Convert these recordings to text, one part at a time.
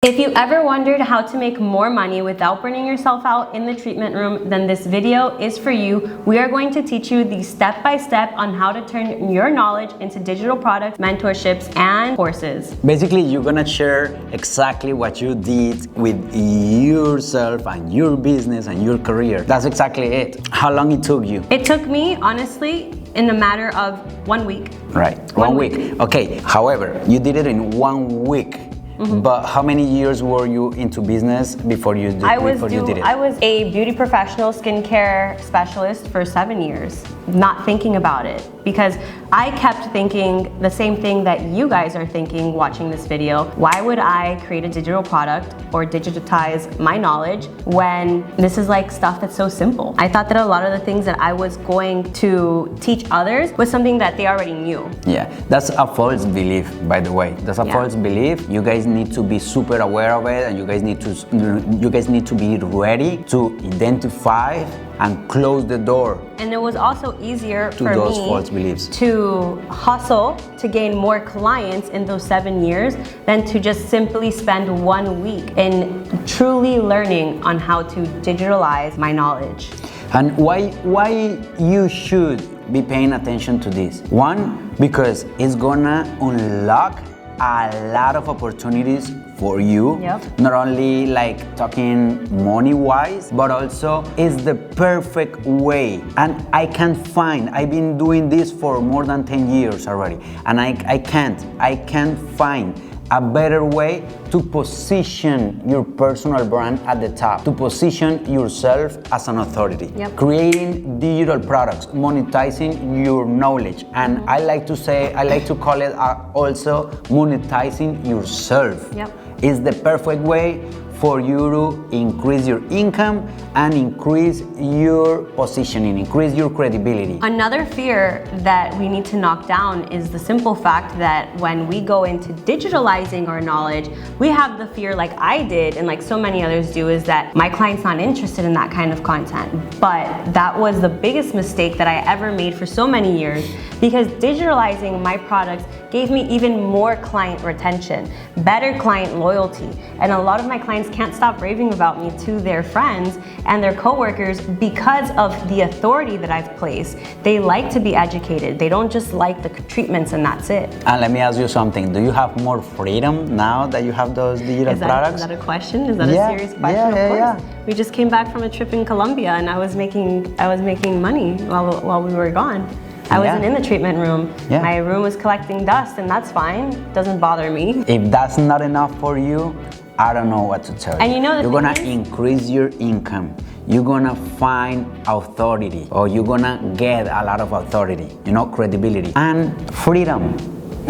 If you ever wondered how to make more money without burning yourself out in the treatment room, then this video is for you. We are going to teach you the step-by-step on how to turn your knowledge into digital products, mentorships, and courses. Basically, you're gonna share exactly what you did with yourself and your business and your career. That's exactly it. How long it took you? It took me, honestly, in a matter of 1 week. Right, one week. Okay, however, you did it in 1 week. Mm-hmm. But how many years were you into business before you did it? I was a beauty professional, skincare specialist for 7 years, not thinking about it, because I kept thinking the same thing that you guys are thinking watching this video. Why would I create a digital product or digitize my knowledge when this is like stuff that's so simple? I thought that a lot of the things that I was going to teach others was something that they already knew. Yeah, that's a false belief, by the way. That's a false belief. You guys need to be super aware of it, and you guys need to be ready to identify and close the door. And it was also easier for those me false beliefs to hustle to gain more clients in those 7 years than to just simply spend 1 week in truly learning on how to digitalize my knowledge. And why you should be paying attention to this? One, because it's gonna unlock a lot of opportunities for you. Yep. Not only like talking money wise, but also it's the perfect way. And I've been doing this for more than 10 years already, and I can't find a better way to position your personal brand at the top, to position yourself as an authority. Yep. Creating digital products, monetizing your knowledge, and I like to call it also monetizing yourself. Yep. Is the perfect way for you to increase your income and increase your positioning, increase your credibility. Another fear that we need to knock down is the simple fact that when we go into digitalizing our knowledge, we have the fear, like I did and like so many others do, is that my client's not interested in that kind of content. But that was the biggest mistake that I ever made for so many years, because digitalizing my products gave me even more client retention, better client loyalty, and a lot of my clients can't stop raving about me to their friends and their coworkers because of the authority that I've placed. They like to be educated. They don't just like the treatments and that's it. And let me ask you something. Do you have more freedom now that you have those digital products? Is that a question? Is that a serious question? Of course. We just came back from a trip in Colombia and I was making money while we were gone. I wasn't in the treatment room. Yeah. My room was collecting dust, and that's fine. Doesn't bother me. If that's not enough for you, I don't know what to tell you. And you know, you're gonna increase your income. You're gonna find authority, or you're gonna get a lot of authority, credibility and freedom.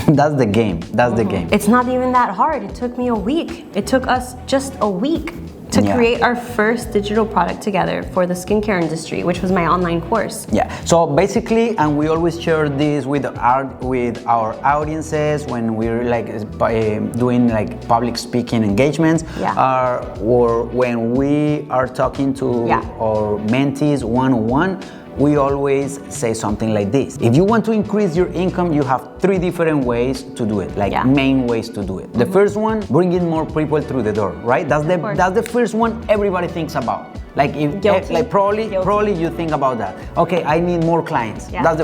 That's the game. That's the game. It's not even that hard. It took me a week. It took us just a week to create our first digital product together for the skincare industry, which was my online course. Yeah. So basically, and we always share this with our audiences when we're doing like public speaking engagements, or when we are talking to our mentees one-on-one. We always say something like this. If you want to increase your income, you have 3 different ways to do it, main ways to do it. The first one, bringing more people through the door, right? That's the first one everybody thinks about. Probably you think about that. Okay, I need more clients. Yeah. That's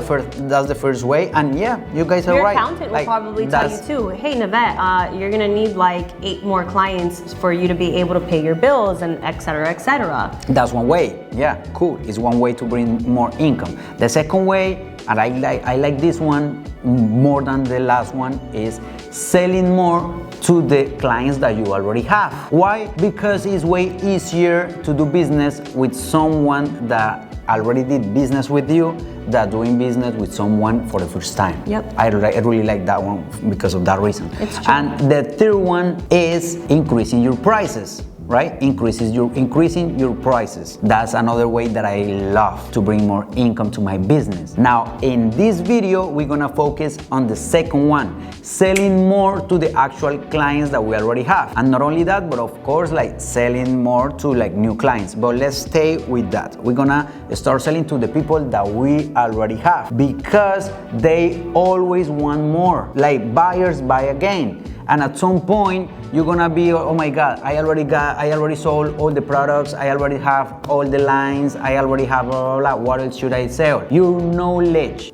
the first way. And you guys are right. Your accountant will probably tell you too, hey Navette, you're gonna need like 8 more clients for you to be able to pay your bills and et cetera, et cetera. That's one way. Yeah, cool. It's one way to bring more income. The second way, and I like this one more than the last one, is selling more to the clients that you already have. Why? Because it's way easier to do business with someone that already did business with you than doing business with someone for the first time. Yep. I really like that one because of that reason. It's true. And the third one is increasing your prices. Right? Increasing your prices. That's another way that I love to bring more income to my business. Now, in this video, we're gonna focus on the second one, selling more to the actual clients that we already have. And not only that, but of course, like selling more to like new clients. But let's stay with that. We're gonna start selling to the people that we already have, because they always want more. Like buyers buy again. and at some point you're gonna be, oh my God, I already sold all the products, I already have all the lines, I already have blah, blah, blah. What else should I sell? Your knowledge.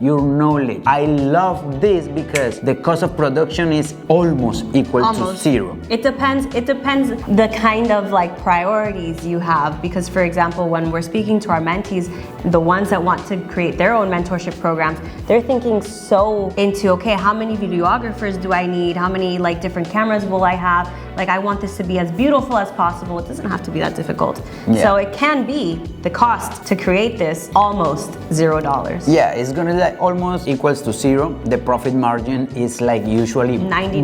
I love this because the cost of production is almost equal to zero. It depends the kind of like priorities you have, because for example, when we're speaking to our mentees, the ones that want to create their own mentorship programs, they're thinking so into, okay, how many videographers do I need? How many like different cameras will I have? Like, I want this to be as beautiful as possible. It doesn't have to be that difficult. Yeah. So it can be the cost to create this almost $0. Yeah, it's gonna like almost equals to zero. The profit margin is like usually 90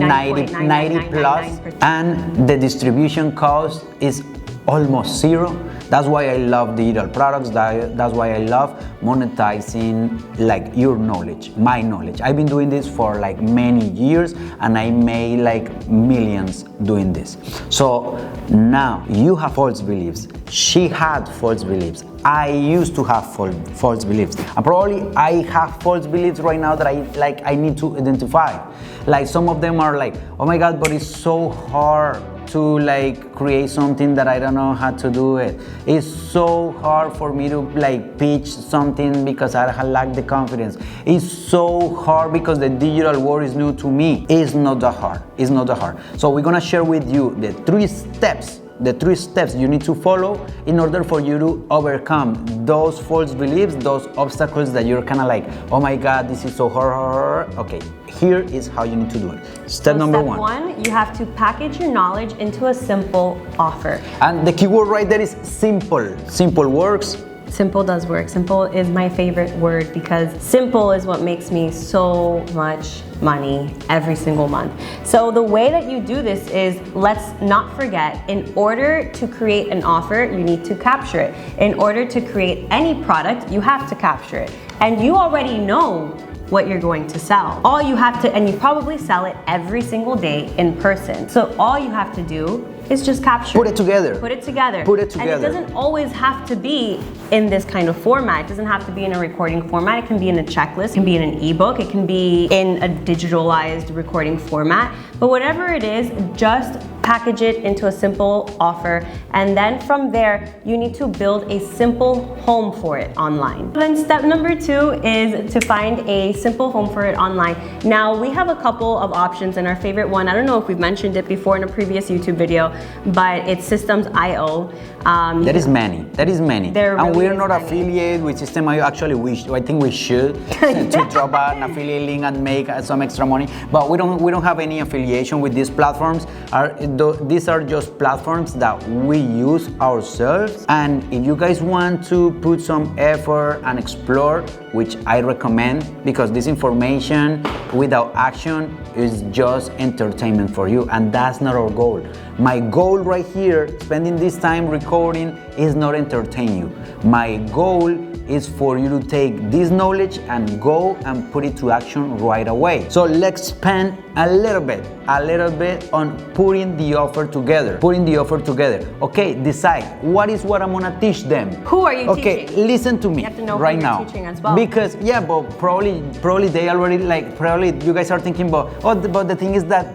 plus, and the distribution cost is almost zero. That's why I love digital products. That's why I love monetizing like your knowledge, my knowledge. I've been doing this for like many years, and I made like millions doing this. So now you have false beliefs. She had false beliefs. I used to have false beliefs, and probably I have false beliefs right now that I need to identify. Like some of them are like, oh my God, but it's so hard to like create something that I don't know how to do it. It's so hard for me to like pitch something because I lack the confidence. It's so hard because the digital world is new to me. It's not that hard. It's not that hard. So we're gonna share with you the three steps you need to follow in order for you to overcome those false beliefs, those obstacles that you're kind of like, oh my God, this is so hard. Okay, here is how you need to do it. Step number one, you have to package your knowledge into a simple offer. And the keyword right there is simple. Simple works. Simple does work. Simple is my favorite word because simple is what makes me so much money every single month. So the way that you do this is, let's not forget, in order to create an offer, you need to capture it. In order to create any product, you have to capture it. And you already know what you're going to sell. All you have to, and you probably sell it every single day in person. So all you have to do is just capture Put it together. Put it together. Put it together. And it doesn't always have to be in this kind of format. It doesn't have to be in a recording format. It can be in a checklist. It can be in an ebook. It can be in a digitalized recording format. But whatever it is, just package it into a simple offer. And then from there, you need to build a simple home for it online. Then step number 2 is to find a simple home for it online. Now, we have a couple of options, and our favorite one, I don't know if we've mentioned it before in a previous YouTube video, but it's Systems.io. That is many. And we're not affiliated with System.io. Actually, I think we should to drop an affiliate link and make some extra money. But we don't have any affiliation with these platforms. These are just platforms that we use ourselves. And if you guys want to put some effort and explore, which I recommend, because this information without action is just entertainment for you, and that's not our goal. My goal right here, spending this time recording, is not entertain you. My goal is for you to take this knowledge and go and put it to action right away. So let's spend a little bit on putting the offer together. Okay, decide what I'm gonna teach them. Who are you teaching? Okay, listen to me you have to know right who now. you're teaching as well. Because but probably they already probably you guys are thinking but the thing is that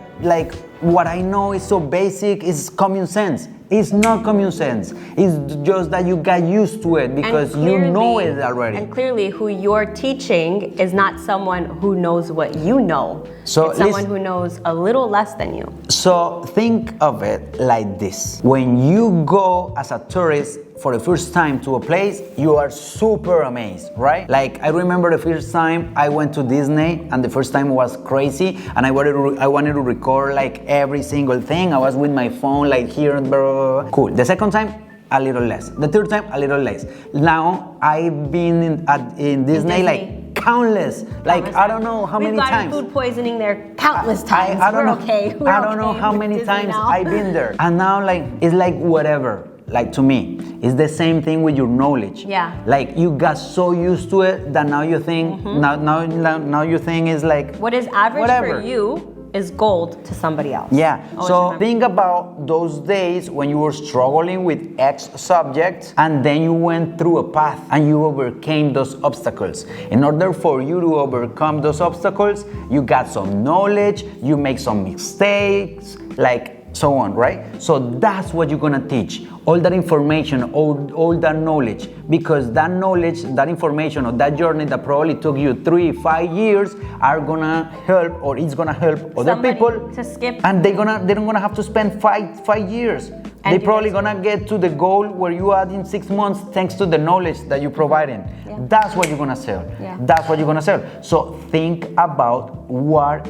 what I know is so basic, is common sense. It's not common sense. It's just that you got used to it because you know it already. And clearly, who you're teaching is not someone who knows what you know. So it's someone who knows a little less than you. So think of it like this. When you go as a tourist for the first time to a place, you are super amazed, right? Like I remember the first time I went to Disney, and the first time was crazy, and I wanted to record like every single thing. I was with my phone like here, blah, blah, blah. Cool. The second time, a little less. The third time, a little less. Now I've been in Disney like countless. I don't know how many times. We've gotten food poisoning there countless times. I don't know how many times I've been there. And now it's like whatever. Like to me, it's the same thing with your knowledge. Yeah. Like you got so used to it that now you think now you think is like what is average whatever. for you is gold to somebody else. Yeah, Always so remember. think about those days when you were struggling with X subject and then you went through a path and you overcame those obstacles. In order for you to overcome those obstacles, you got some knowledge, you make some mistakes, like so on, right? So that's what you're gonna teach. All that information, all that knowledge, because that knowledge, that information, or that journey that probably took you 3-5 years are gonna help, or it's gonna help other Somebody people to skip. and they're not gonna have to spend five years. They're probably gonna get to the goal where you are in 6 months thanks to the knowledge that you're providing. Yeah. That's what you're gonna sell. Yeah. That's what you're gonna sell. So think about what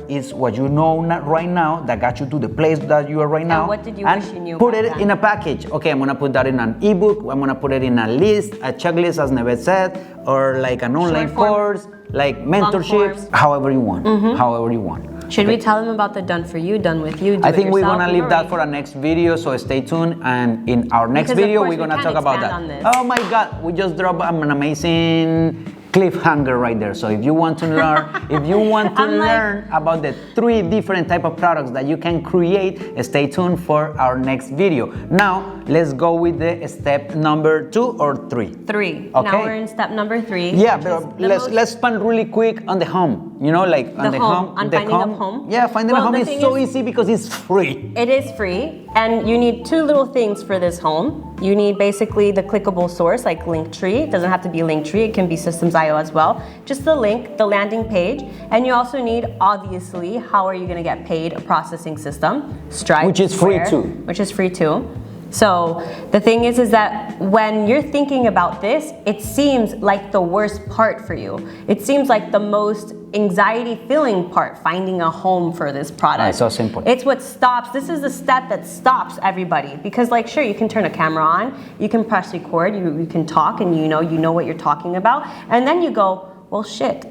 you know right now that got you to the place that you are right now. And what did you wish you knew put back it then? in a package. Okay, I'm gonna put that in an ebook. I'm gonna put it in a list, a checklist, as Neves said, or like an online Short form. course, like mentorships, however you want. However you want. Should we tell them about the done for you, done with you? I think we're gonna leave that for our next video, so stay tuned. And in our next Because of video, course we're gonna we talk can about expand that. on this. Oh my God, we just dropped an amazing cliffhanger right there. So if you want to learn, learn about the 3 different type of products that you can create, stay tuned for our next video. Now let's go with the step number 2 or 3. 3. Okay. Now we're in step number 3. Yeah, but let's spend really quick on the home. You know, like on the home. On finding a home. Yeah, finding a home is so easy because it's free. It is free, and you need 2 little things for this home. You need basically the clickable source, like Linktree. It doesn't have to be Linktree, it can be Systems.io as well. Just the link, the landing page, and you also need, obviously, how are you gonna get paid? A processing system, Stripe. Which is free Square, too. Which is free too. So the thing is that when you're thinking about this, it seems like the worst part for you. It seems like the most anxiety-filling part, finding a home for this product. It's so simple. It's what stops. This is the step that stops everybody, because like, sure, you can turn a camera on, you can press record, you can talk, and you know what you're talking about, and then you go, well, shit,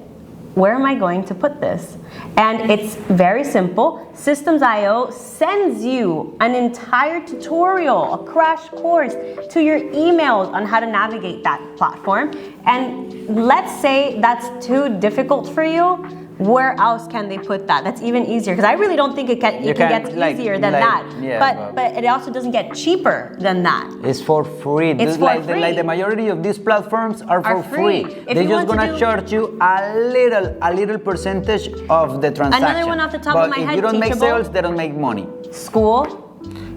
where am I going to put this? And it's very simple. Systems.io sends you an entire tutorial, a crash course to your emails on how to navigate that platform. And let's say that's too difficult for you. Where else can they put that? That's even easier, because I really don't think it can get easier than that. Yeah, but it also doesn't get cheaper than that. It's for free. It's for free. Like the majority of these platforms are for free. If They're you just want to gonna charge you a little percentage of the transaction. Another one off the top of my head, if you don't make Teachable. sales, they don't make money. School.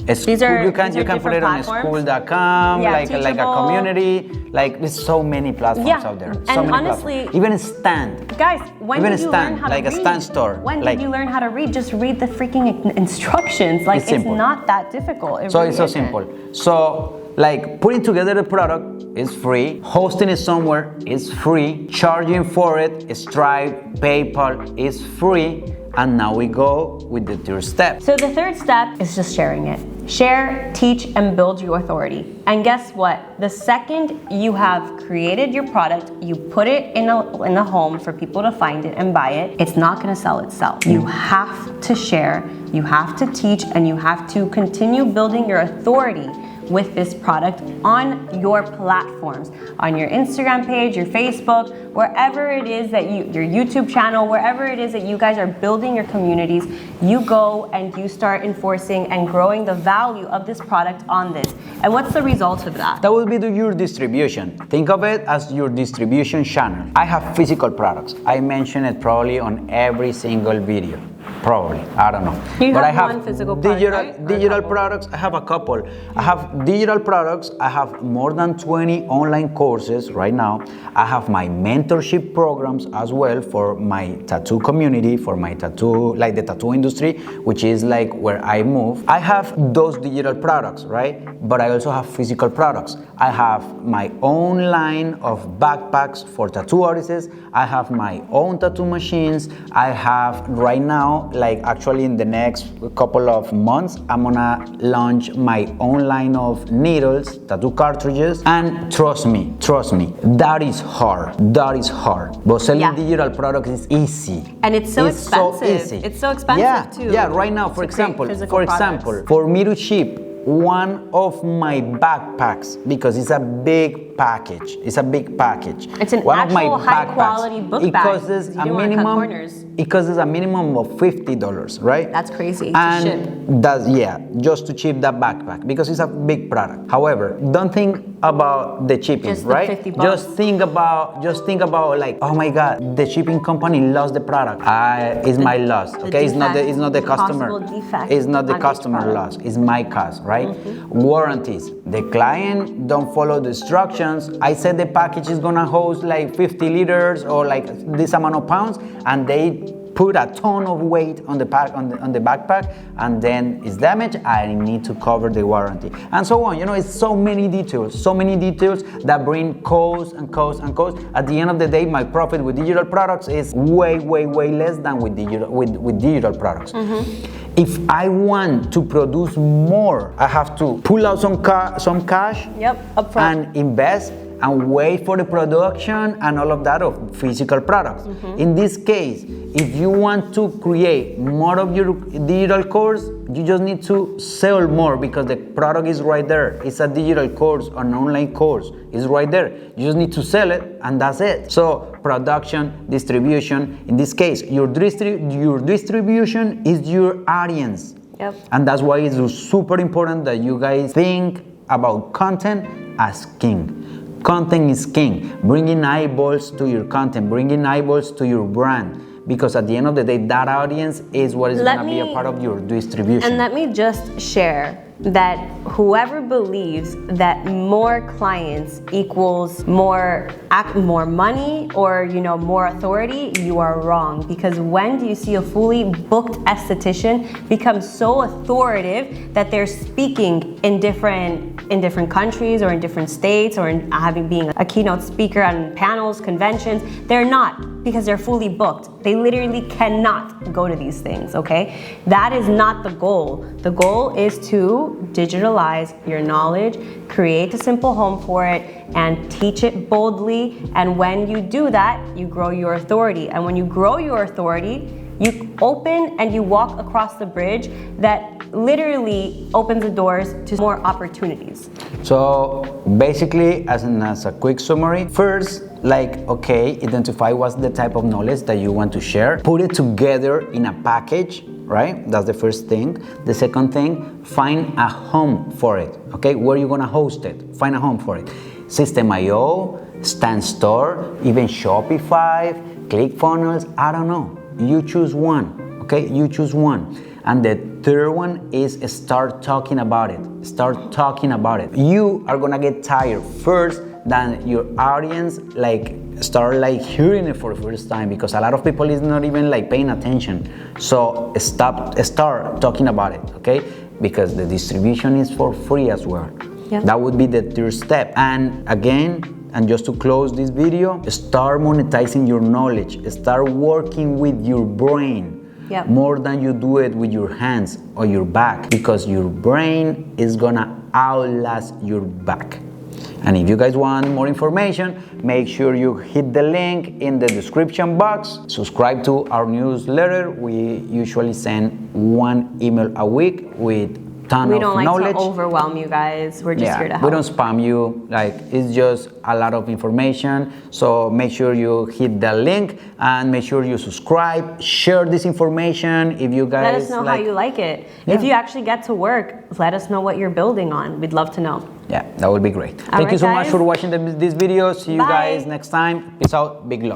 You can put it on school.com, Yeah, like a Teachable. community. Like there's so many platforms out there. So And many honestly, platforms. Even a stand. guys, when Even did a you stand, learn how like to a read? stand store. When Like- did you learn how to read? Just read the freaking instructions. Like, It's simple. not that difficult. It So really it's so isn't. simple. So like putting together the product is free, hosting it somewhere is free, charging for it, Stripe, PayPal is free, and now we go with the 3rd step. So the 3rd step is just sharing it. Share, teach, and build your authority. And guess what? The second you have created your product, you put it in a home for people to find it and buy it, it's not gonna sell itself. You have to share, you have to teach, and you have to continue building your authority with this product on your platforms, on your Instagram page, your Facebook, wherever it is that your YouTube channel, wherever it is that you guys are building your communities, you go and you start enforcing and growing the value of this product on this. And what's the result of that? That will be your distribution. Think of it as your distribution channel. I have physical products. I mention it probably on every single video. Probably, I don't know. You but have I have one physical product, right? Or digital a couple? products. I have a couple. I have digital products. I have more than 20 online courses right now. I have my mentorship programs as well for my tattoo community, for my tattoo, like the tattoo industry, which is like where I move. I have those digital products, right? But I also have physical products. I have my own line of backpacks for tattoo artists. I have my own tattoo machines. I have right now, like actually in the next couple of months, I'm gonna launch my own line of needles, tattoo cartridges, and trust me, that is hard. But selling digital products is easy. And it's so expensive. So easy. It's so expensive too. Yeah, right now, for example, for me to ship one of my backpacks, because it's a big big package. It's a big package. It's an actual high quality book bag. It costs a minimum of $50, right? That's crazy and to ship. Just to ship that backpack because it's a big product. However, don't think about the shipping, just right? The $50. Just think about like, oh my God, the shipping company lost the product. It's my loss. Okay, it's not the customer. It's not the customer loss. It's my cost, right? Warranties. The client don't follow the instructions. I said the package is gonna host like 50 liters or like this amount of pounds, and they put a ton of weight on the backpack, and then it's damaged. I need to cover the warranty, and so on. It's so many details that bring cost and cost and cost. At the end of the day, my profit with digital products is way less than with digital products. If I want to produce more, I have to pull out some cash upfront and invest and wait for the production and all of that of physical products. In this case, if you want to create more of your digital course, you just need to sell more because the product is right there. It's a digital course, an online course. It's right there. You just need to sell it, and that's it. So production, distribution. In this case, your distribution is your audience. And that's why it's super important that you guys think about content as king. Content is king. Bringing eyeballs to your content, bringing eyeballs to your brand. Because at the end of the day, that audience is what is going to be a part of your distribution. And let me just share that whoever believes that more clients equals more money or more authority, you are wrong. Because when do you see a fully booked esthetician become so authoritative that they're speaking in different countries or in different states or being a keynote speaker on panels, conventions? They're not, because they're fully booked. They literally cannot go to these things, okay? That is not the goal. The goal is to digitalize your knowledge, create a simple home for it, and teach it boldly. And when you do that, you grow your authority. And when you grow your authority, you open and you walk across the bridge that literally opens the doors to more opportunities. So basically, as a quick summary, first, identify what's the type of knowledge that you want to share. Put it together in a package, right? That's the first thing. The second thing, find a home for it, okay? Where are you gonna host it? Find a home for it. System.io, Stan Store, even Shopify, ClickFunnels, I don't know. You choose one, okay? You choose one. And the third one is start talking about it. Start talking about it. You are gonna get tired first than your audience start hearing it for the first time, because a lot of people is not even paying attention. So start talking about it, okay? Because the distribution is for free as well. That would be the third step. And again, and just to close this video, start monetizing your knowledge. Start working with your brain. More than you do it with your hands or your back, because your brain is gonna outlast your back. And if you guys want more information, make sure you hit the link in the description box. Subscribe to our newsletter. We usually send one email a week with ton of knowledge. We don't like to overwhelm you guys. We're just here to help. We don't spam you. It's just a lot of information. So make sure you hit the link and make sure you subscribe. Share this information if you guys let us know how you like it. If you actually get to work, let us know what you're building on. We'd love to know. Yeah, that would be great. Thank you so much for watching this video. See you guys next time. Peace out. Big love.